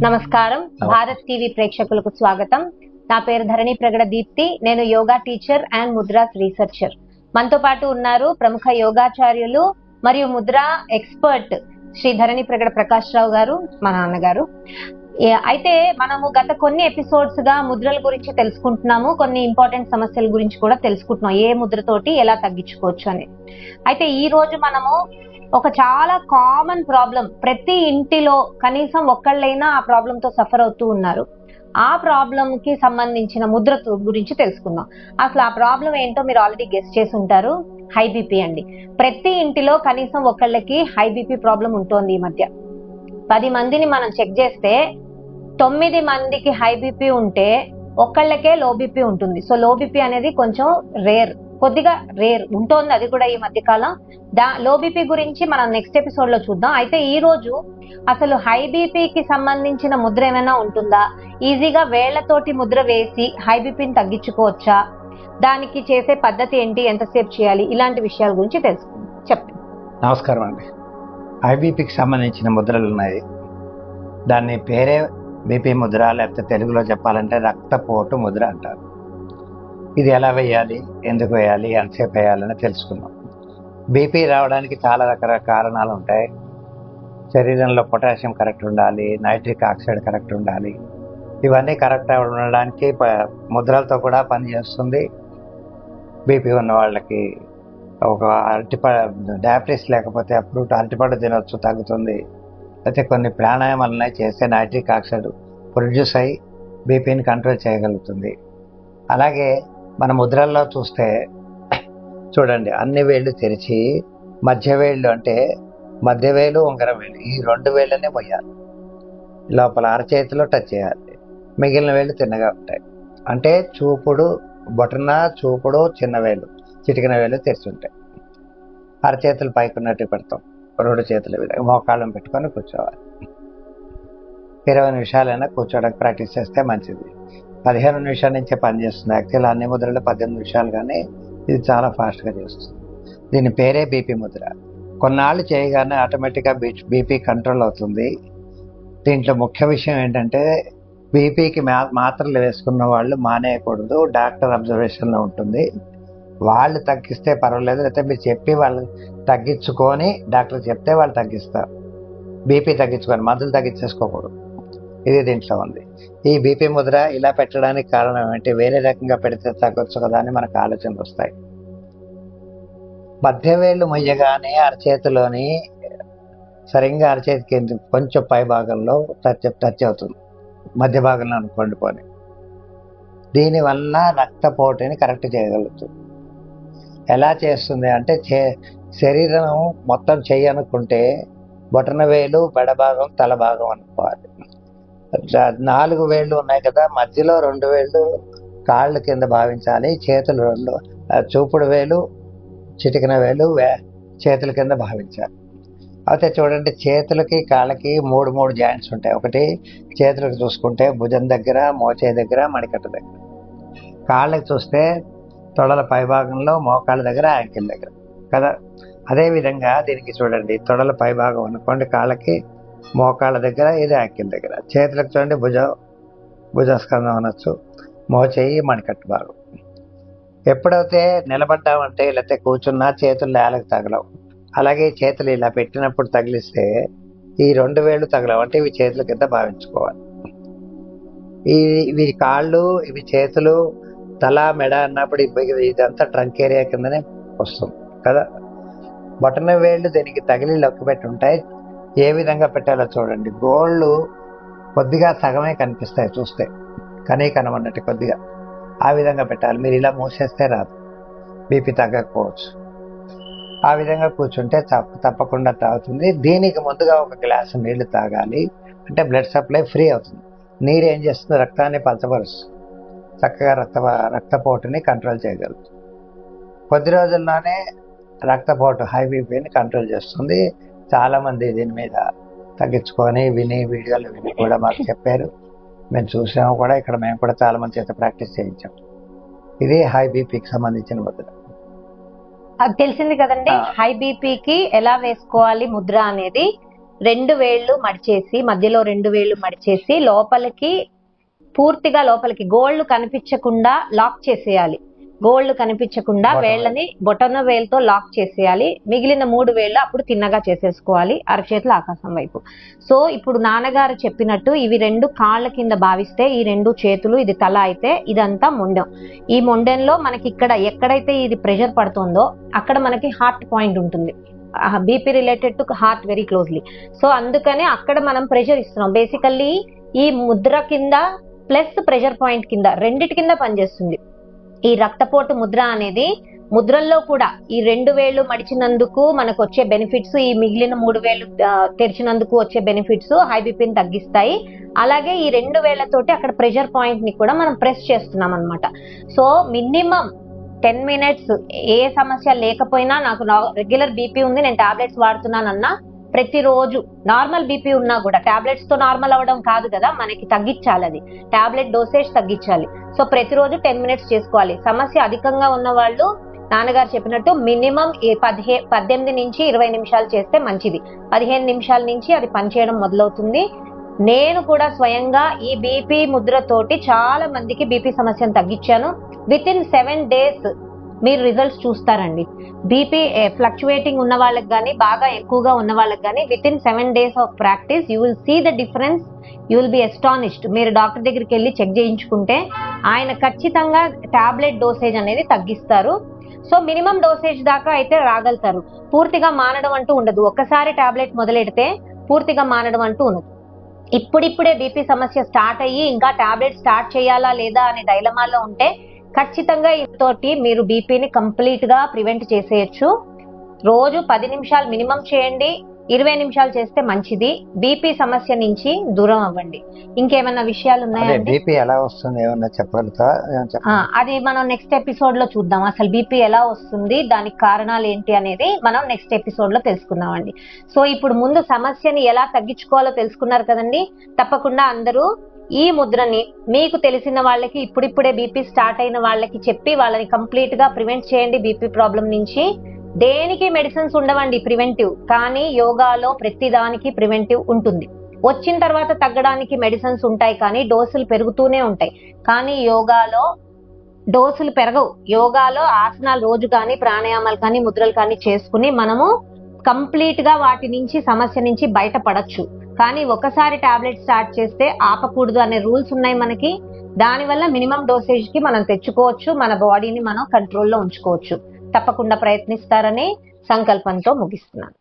నమస్కారం. భారత్ టీవీ ప్రేక్షకులకు స్వాగతం. నా పేరు ధరణి ప్రగడ దీప్తి. నేను yoga teacher and mudras researcher. మనతో పాటు ఉన్నారు ప్రముఖ యోగాచార్యులు మరియు ముద్రా ఎక్స్పర్ట్ శ్రీ ధరణి ప్రగడ ప్రకాష్ రావు గారు, మా నాన్నగారు. అయితే మనము గత కొన్ని ఎపిసోడ్స్ గా ముద్రల గురించి తెలుసుకుంటున్నాము. కొన్ని ఇంపార్టెంట్ సమస్యల గురించి కూడా తెలుసుకుంటున్నాం, ఏ ముద్రతోటి ఎలా తగ్గించుకోవచ్చు అని. అయితే ఈ రోజు మనము ఒక చాలా కామన్ ప్రాబ్లం, ప్రతి ఇంటిలో కనీసం ఒక్కళ్ళైనా ఆ ప్రాబ్లం తో సఫర్ అవుతూ ఉన్నారు. ఆ ప్రాబ్లం కి సంబంధించిన ముద్ర గురించి తెలుసుకుందాం. అసలు ఆ ప్రాబ్లం ఏంటో మీరు ఆల్రెడీ గెస్ చేసి ఉంటారు. హై బీపీ అండి. ప్రతి ఇంటిలో కనీసం ఒకళ్ళకి హై బీపీ ప్రాబ్లం ఉంటుంది. ఈ మధ్య 10 మందిని మనం చెక్ చేస్తే 9 మందికి హై బీపీ ఉంటే ఒక్కళ్ళకే లో బీపీ ఉంటుంది. సో లో బీపీ అనేది కొంచెం కొద్దిగా రేర్ ఉంటుంది, అది కూడా ఈ మధ్య కాలం. లో బీపీ గురించి మనం నెక్స్ట్ ఎపిసోడ్ లో చూద్దాం. అయితే ఈ రోజు అసలు హై బీపీకి సంబంధించిన ముద్ర ఏమైనా ఉంటుందా, ఈజీగా వేళ్లతోటి ముద్ర వేసి హై బీపీని తగ్గించుకోవచ్చా, దానికి చేసే పద్ధతి ఏంటి, ఎంతసేపు చేయాలి, ఇలాంటి విషయాల గురించి తెలుసుకుందాం. చెప్పండి. నమస్కారం అండి. హై బీపీకి సంబంధించిన ముద్రలు ఉన్నాయి. దాన్ని పేరే బీపీ ముద్ర, లేకపోతే తెలుగులో చెప్పాలంటే రక్తపోటు ముద్ర అంటారు. ఇది ఎలా వేయాలి, ఎందుకు వేయాలి, ఎంతసేపు వేయాలని తెలుసుకుందాం. బీపీ రావడానికి చాలా రకరకాల కారణాలు ఉంటాయి. శరీరంలో పొటాషియం కరెక్ట్ ఉండాలి, నైట్రిక్ ఆక్సైడ్ కరెక్ట్ ఉండాలి. ఇవన్నీ కరెక్ట్ ఉండడానికి ముద్రలతో కూడా పనిచేస్తుంది. బీపీ ఉన్న వాళ్ళకి ఒక డయాబెటీస్ లేకపోతే ఫ్రూట్ అరటిపండు తినొచ్చు, తగ్గుతుంది. అయితే కొన్ని ప్రాణాయామాలనే చేస్తే నైట్రిక్ ఆక్సైడ్ ప్రొడ్యూస్ అయ్యి బీపీని కంట్రోల్ చేయగలుగుతుంది. అలాగే మన ముద్రల్లో చూస్తే చూడండి, అన్ని వేళ్ళు తెరిచి మధ్య వేళ్ళు అంటే మధ్య వేలు, ఉంగరం వేలు, ఈ 2 వేళ్ళనే మొయ్యాలి. లోపల అరచేతిలో టచ్ చేయాలి. మిగిలిన వేళ్ళు తిన్నగా ఉంటాయి. అంటే చూపుడు బొటన, చూపుడు, చిన్న వేలు, చిటికిన వేలు తెరిచి ఉంటాయి. అరచేతులు పైకున్నట్టు పెడతాం. 2 చేతుల మోకాళ్ళం పెట్టుకొని కూర్చోవాలి. 20 నిమిషాలైనా కూర్చోడానికి ప్రాక్టీస్ చేస్తే మంచిది. 15 నిమిషాల నుంచే పనిచేస్తుంది. యాక్చువల్ అన్ని ముద్రలు 18 నిమిషాలు, కానీ ఇది చాలా ఫాస్ట్గా చేస్తుంది. దీని పేరే బీపీ ముద్ర. కొన్నాళ్ళు చేయగానే ఆటోమేటిక్గా బీపీ కంట్రోల్ అవుతుంది. దీంట్లో ముఖ్య విషయం ఏంటంటే బీపీకి మాత్రలు వేసుకున్న వాళ్ళు మానేయకూడదు. డాక్టర్ అబ్జర్వేషన్లో ఉంటుంది. వాళ్ళు తగ్గిస్తే పర్వాలేదు, లేకపోతే మీరు చెప్పి వాళ్ళు తగ్గించుకొని, డాక్టర్ చెప్తే వాళ్ళు తగ్గిస్తారు. బీపీ తగ్గించుకొని మందులు తగ్గించేసుకోకూడదు. ఇది దీంట్లో ఉంది. ఈ బీపీ ముద్ర ఇలా పెట్టడానికి కారణం ఏంటి, వేరే రకంగా పెడితే తగ్గొచ్చు కదా అని మనకు ఆలోచనలు వస్తాయి. మధ్య వేళ్ళు మొయ్యగానే అరచేతిలోని సరిగ్గా అరచేతికి కొంచెం పై భాగంలో టచ్ అవుతుంది, మధ్య భాగంలో అనుకోండి పోని. దీనివల్ల రక్తపోటుని కరెక్ట్ చేయగలుగుతుంది. ఎలా చేస్తుంది అంటే శరీరం మొత్తం చేయనుకుంటే బొటన వేలు, బెడభాగం, తల భాగం అనుకోవాలి. 4 వేళ్ళు ఉన్నాయి కదా, మధ్యలో 2 వేళ్ళు కాళ్ళ కింద భావించాలి. చేతులు 2, చూపుడు వేలు, చిటికిన వేలు చేతుల కింద భావించాలి. అయితే చూడండి, చేతులకి కాళ్ళకి 3 జాయింట్స్ ఉంటాయి. ఒకటి చేతులకు చూసుకుంటే భుజం దగ్గర, మోచే దగ్గర, మణికట్ట దగ్గర. కాళ్ళకి చూస్తే తొడల పైభాగంలో, మోకాళ్ళ దగ్గర, యాంకిల్ దగ్గర కదా. అదేవిధంగా దీనికి చూడండి, తొడల పైభాగం అనుకోండి కాళ్ళకి, మోకాళ్ళ దగ్గర, ఇది యాంకిల్ దగ్గర. చేతులకు చూడండి, భుజస్కంధం అనొచ్చు, మోచేయి, మణికట్టు భాగం. ఎప్పుడైతే నిలబడ్డామంటే లేకపోతే కూర్చున్నా చేతులు నేలకు తగలవు. అలాగే చేతులు ఇలా పెట్టినప్పుడు తగిలిస్తే ఈ 2 వేళ్ళు తగలవు, అంటే ఇవి చేతుల కింద భావించుకోవాలి. ఇవి కాళ్ళు, ఇవి చేతులు, తల, మెడ అన్నప్పుడు ఇదంతా ట్రంక్ ఏరియా కిందనే వస్తుంది కదా. బొటన వేళ్ళు దీనికి తగిలి లొక్కి పెట్టి ఉంటాయి. ఏ విధంగా పెట్టాలో చూడండి. గోళ్ళు కొద్దిగా సగమే కనిపిస్తాయి చూస్తే, కనమన్నట్టు కొద్దిగా ఆ విధంగా పెట్టాలి. మీరు ఇలా మూసేస్తే రాదు, బీపీ తగ్గకపోవచ్చు. ఆ విధంగా కూర్చుంటే తప్పకుండా తాగుతుంది. దీనికి ముందుగా ఒక గ్లాసు నీళ్లు తాగాలి, అంటే బ్లడ్ సప్లై ఫ్రీ అవుతుంది. నీరు ఏం చేస్తుంది, రక్తాన్ని పలచబరుస్తుంది, చక్కగా రక్తపోటుని కంట్రోల్ చేయగలుగుతుంది. కొద్ది రోజుల్లోనే రక్తపోటు, హై బీపీని కంట్రోల్ చేస్తుంది. చాలామంది దీని మీద తగ్గించుకొని వీడియోలు విని కూడా మాకు చెప్పారు. మేము చూసాము కూడా, ఇక్కడ మేము కూడా చాలా మంది చేత ప్రాక్టీస్ చేయించాం. ఇది హై బీపీకి సంబంధించిన ముద్ర. అది తెలిసింది కదండి, హై బీపీకి ఎలా వేసుకోవాలి ముద్ర అనేది. 2 వేళ్ళు మడిచేసి, మధ్యలో 2 వేళ్ళు మడిచేసి పూర్తిగా లోపలికి గోళ్ళు కనిపించకుండా లాక్ చేసేయాలి. గోళ్ళు కనిపించకుండా వేళ్ళని బొటన వేలుతో లాక్ చేసేయాలి. మిగిలిన 3 వేళ్ళు అప్పుడు తిన్నగా చేసేసుకోవాలి, అరచేతులు ఆకాశం వైపు. సో ఇప్పుడు నాన్నగారు చెప్పినట్టు ఇవి 2 కాళ్ళ కింద భావిస్తే, ఈ 2 చేతులు, ఇది తల అయితే ఇదంతా మొండెం. ఈ మొండెంలో మనకి ఇక్కడ ఎక్కడైతే ఇది ప్రెషర్ పడుతుందో అక్కడ మనకి హార్ట్ పాయింట్ ఉంటుంది. BP related to heart very closely. So అందుకని అక్కడ మనం ప్రెషర్ ఇస్తున్నాం. బేసికల్లీ ఈ ముద్ర కింద ప్లస్ ప్రెషర్ పాయింట్ కింద రెండిటి కింద పనిచేస్తుంది. ఈ రక్తపోటు ముద్ర అనేది ముద్రల్లో కూడా ఈ 2 వేళ్ళు మడిచినందుకు మనకు వచ్చే బెనిఫిట్స్, ఈ మిగిలిన 3 వేళ్ళు తెరిచినందుకు వచ్చే బెనిఫిట్స్ హై బీపీని తగ్గిస్తాయి. అలాగే ఈ 2 వేళ్లతోటి అక్కడ ప్రెషర్ పాయింట్ ని కూడా మనం ప్రెస్ చేస్తున్నాం అనమాట. సో మినిమం 10 మినిట్స్ ఏ సమస్య లేకపోయినా, నాకు రెగ్యులర్ బీపీ ఉంది, నేను టాబ్లెట్స్ వాడుతున్నానన్నా, ప్రతిరోజు నార్మల్ బీపీ ఉన్నా కూడా టాబ్లెట్స్ తో నార్మల్ అవ్వడం కాదు కదా, మనకి తగ్గించాలి, అది టాబ్లెట్ డోసేజ్ తగ్గించాలి. సో ప్రతిరోజు 10 మినిట్స్ చేసుకోవాలి. సమస్య అధికంగా ఉన్న వాళ్ళు నాన్నగారు చెప్పినట్టు మినిమం 18 నుంచి 20 నిమిషాలు చేస్తే మంచిది. 15 నిమిషాల నుంచి అది పనిచేయడం మొదలవుతుంది. నేను కూడా స్వయంగా ఈ బీపీ ముద్రతోటి చాలా మందికి బీపీ సమస్యను తగ్గించాను. విత్ ఇన్ 7 days మీరు రిజల్ట్స్ చూస్తారండి. బీపీ ఫ్లక్చువేటింగ్ ఉన్న వాళ్ళకి కానీ, బాగా ఎక్కువగా ఉన్న వాళ్ళకి కానీ within 7 days of practice you will see the difference. You will be astonished. మీరు డాక్టర్ దగ్గరికి వెళ్ళి చెక్ చేయించుకుంటే ఆయన ఖచ్చితంగా టాబ్లెట్ డోసేజ్ అనేది తగ్గిస్తారు. సో మినిమం డోసేజ్ దాకా అయితే రాగలుగుతారు. పూర్తిగా మానడం అంటూ ఉండదు. ఒక్కసారి టాబ్లెట్ మొదలెడితే పూర్తిగా మానడం అంటూ ఉండదు. ఇప్పుడిప్పుడే బీపీ సమస్య స్టార్ట్ అయ్యి ఇంకా టాబ్లెట్ స్టార్ట్ చేయాలా లేదా అనే డైలమాలో ఉంటే ఖచ్చితంగా తోటి మీరు బీపీని కంప్లీట్ గా ప్రివెంట్ చేసేయచ్చు. రోజు 10 నిమిషాలు మినిమం చేయండి, 20 నిమిషాలు చేస్తే మంచిది. బీపీ సమస్య నుంచి దూరం అవ్వండి. ఇంకేమైనా విషయాలు ఉన్నాయా? బీపీ ఎలా వస్తుంది ఏమన్నా చెప్పగలుగుతావా? అది మనం నెక్స్ట్ ఎపిసోడ్ లో చూద్దాం. అసలు బీపీ ఎలా వస్తుంది, దానికి కారణాలు ఏంటి అనేది మనం నెక్స్ట్ ఎపిసోడ్ లో తెలుసుకుందామండి. సో ఇప్పుడు ముందు సమస్యని ఎలా తగ్గించుకోవాలో తెలుసుకున్నారు కదండి. తప్పకుండా అందరూ ఈ ముద్రని మీకు తెలిసిన వాళ్ళకి, ఇప్పుడిప్పుడే బీపీ స్టార్ట్ అయిన వాళ్ళకి చెప్పి వాళ్ళని కంప్లీట్ గా ప్రివెంట్ చేయండి బీపీ ప్రాబ్లం నుంచి. దేనికి మెడిసిన్స్ ఉండవండి ప్రివెంటివ్, కానీ యోగాలో ప్రతి దానికి ప్రివెంటివ్ ఉంటుంది. వచ్చిన తర్వాత తగ్గడానికి మెడిసిన్స్ ఉంటాయి, కానీ డోసులు పెరుగుతూనే ఉంటాయి. కానీ యోగాలో డోసులు పెరగవు. యోగాలో ఆసనాలు రోజు కానీ, ప్రాణాయామాలు కానీ, ముద్రలు కానీ చేసుకుని మనము కంప్లీట్ గా వాటి నుంచి, సమస్య నుంచి బయటపడచ్చు. కానీ ఒకసారి టాబ్లెట్ స్టార్ట్ చేస్తే ఆపకూడదు అనే రూల్స్ ఉన్నాయి మనకి. దానివల్ల మినిమం డోసేజ్ కి మనం తెచ్చుకోవచ్చు, మన బాడీని మనం కంట్రోల్లో ఉంచుకోవచ్చు. తప్పకుండా ప్రయత్నిస్తారని సంకల్పంతో ముగిస్తున్నాను.